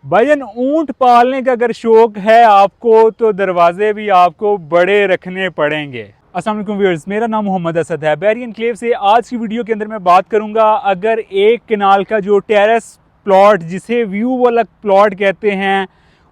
भाईजान ऊंट पालने का अगर शौक है आपको तो दरवाजे भी आपको बड़े रखने पड़ेंगे। अस्सलाम वालेकुम व्यूअर्स, मेरा नाम मोहम्मद असद है। बैरी एनक्लेव से आज की वीडियो के अंदर मैं बात करूंगा अगर एक कनाल का जो टेरेस प्लॉट जिसे व्यू वाला प्लॉट कहते हैं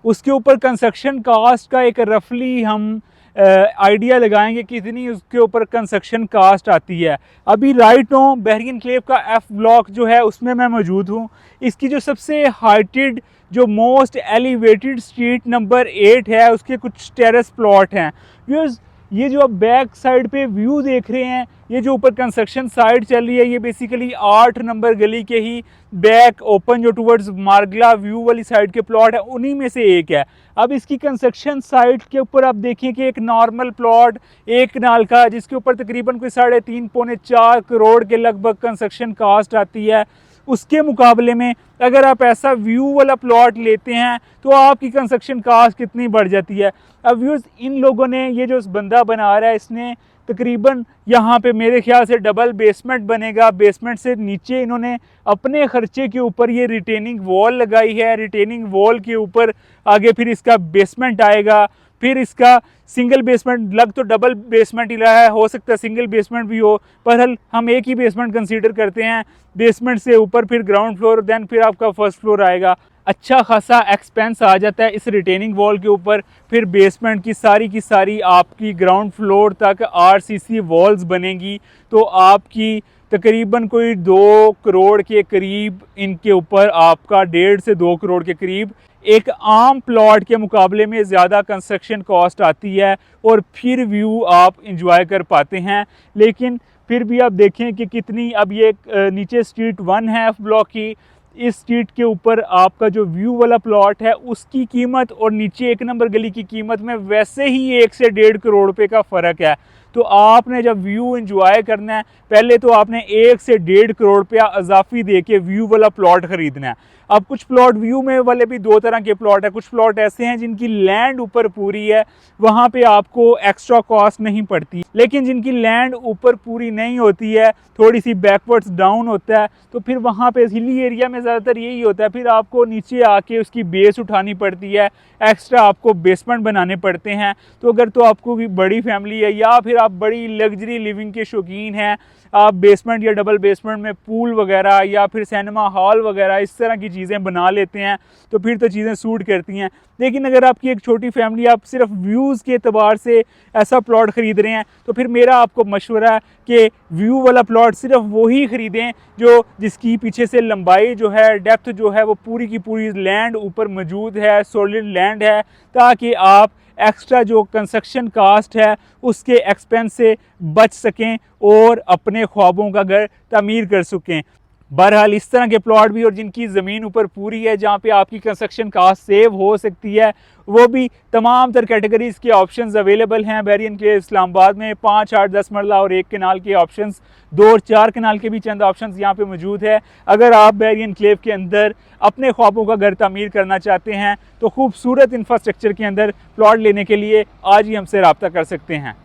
उसके ऊपर कंस्ट्रक्शन कास्ट का एक रफली हम आइडिया लगाएंगे कितनी उसके ऊपर कंस्ट्रक्शन कास्ट आती है। अभी राइट नो बैरी एनक्लेव का एफ ब्लॉक जो है उसमें मैं मौजूद हूँ। इसकी जो सबसे हाइटेड जो मोस्ट एलिवेटेड स्ट्रीट नंबर 8 है उसके कुछ टेरेस प्लॉट हैं। व्यूअर्स ये जो आप बैक साइड पे व्यू देख रहे हैं, ये जो ऊपर कंस्ट्रक्शन साइड चल रही है, ये बेसिकली 8 नंबर गली के ही बैक ओपन जो टुवर्ड्स मार्गला व्यू वाली साइड के प्लॉट है उन्हीं में से एक है। अब इसकी कंस्ट्रक्शन साइट के ऊपर आप देखें कि एक नॉर्मल प्लॉट एक कनाल का जिसके ऊपर तकरीबन कोई 3.5 पौने 4 करोड़ के लगभग कंस्ट्रक्शन कास्ट आती है, उसके मुकाबले में अगर आप ऐसा व्यू वाला प्लॉट लेते हैं तो आपकी कंस्ट्रक्शन कास्ट कितनी बढ़ जाती है। अब व्यूअर्स इन लोगों ने ये जो बंदा बना रहा है इसने तकरीबन यहाँ पे मेरे ख्याल से डबल बेसमेंट बनेगा। बेसमेंट से नीचे इन्होंने अपने खर्चे के ऊपर ये रिटेनिंग वॉल लगाई है। रिटेनिंग वॉल के ऊपर आगे फिर इसका बेसमेंट आएगा, फिर इसका सिंगल बेसमेंट, लग तो डबल बेसमेंट ही रहा है, हो सकता है सिंगल बेसमेंट भी हो, पर हम एक ही बेसमेंट कंसीडर करते हैं। बेसमेंट से ऊपर फिर ग्राउंड फ्लोर, देन फिर आपका फर्स्ट फ्लोर आएगा। अच्छा खासा एक्सपेंस आ जाता है इस रिटेनिंग वॉल के ऊपर। फिर बेसमेंट की सारी आपकी ग्राउंड फ्लोर तक आरसीसी वॉल्स बनेंगी तो आपकी तकरीबन कोई 2 करोड़ के करीब इनके ऊपर आपका 1.5 से 2 करोड़ के करीब एक आम प्लॉट के मुकाबले में ज़्यादा कंस्ट्रक्शन कॉस्ट आती है और फिर व्यू आप इंजॉय कर पाते हैं। लेकिन फिर भी आप देखें कि कितनी, अब ये नीचे स्ट्रीट 1 है एफ ब्लॉक की, इस स्ट्रीट के ऊपर आपका जो व्यू वाला प्लॉट है उसकी कीमत और नीचे 1 नंबर गली की कीमत में वैसे ही 1 से 1.5 करोड़ रुपए का फ़र्क है। तो आपने जब व्यू एंजॉय करना है पहले तो आपने 1 से 1.5 करोड़ रुपया अजाफी दे के व्यू वाला प्लॉट ख़रीदना है। अब कुछ प्लॉट व्यू में वाले भी 2 तरह के प्लॉट है। कुछ प्लॉट ऐसे हैं जिनकी लैंड ऊपर पूरी है, वहाँ पे आपको एक्स्ट्रा कॉस्ट नहीं पड़ती, लेकिन जिनकी लैंड ऊपर पूरी नहीं होती है, थोड़ी सी बैकवर्ड्स डाउन होता है, तो फिर वहाँ पे हिली एरिया में ज़्यादातर यही होता है, फिर आपको नीचे आके उसकी बेस उठानी पड़ती है, एक्स्ट्रा आपको बेसमेंट बनाने पड़ते हैं। तो अगर तो आपको भी बड़ी फैमिली है या फिर आप बड़ी लग्जरी लिविंग के शौकीन हैं, आप बेसमेंट या डबल बेसमेंट में पूल वगैरह या फिर सिनेमा हॉल वगैरह इस तरह की चीज़ें बना लेते हैं तो फिर तो चीज़ें सूट करती हैं। लेकिन अगर आपकी एक छोटी फैमिली, आप सिर्फ व्यूज़ के एतबार से ऐसा प्लॉट ख़रीद रहे हैं तो फिर मेरा आपको मशवरा है कि व्यू वाला प्लॉट सिर्फ वही ख़रीदें जो जिसकी पीछे से लंबाई जो है, डेप्थ जो है वो पूरी की पूरी लैंड ऊपर मौजूद है, सॉलिड लैंड है, ताकि आप एक्स्ट्रा जो कंस्ट्रक्शन कास्ट है उसके एक्सपेंस से बच सकें और अपने ख्वाबों का घर तामीर कर सकें। बहरहाल इस तरह के प्लॉट भी और जिनकी ज़मीन ऊपर पूरी है जहाँ पे आपकी कंस्ट्रक्शन कास्ट सेव हो सकती है, वो भी तमाम तर कैटेगरीज़ के ऑप्शंस अवेलेबल हैं बैरी एनक्लेव इस्लामाबाद में। 5, 8, 10 मरला और 1 कनाल के ऑप्शंस, 2 और 4 कनाल के भी चंद ऑप्शंस यहाँ पे मौजूद है। अगर आप बैरी एनक्लेव के अंदर अपने ख्वाबों का घर तामीर करना चाहते हैं तो खूबसूरत इंफ्रास्ट्रक्चर के अंदर प्लॉट लेने के लिए आज ही हमसे रब्ता कर सकते हैं।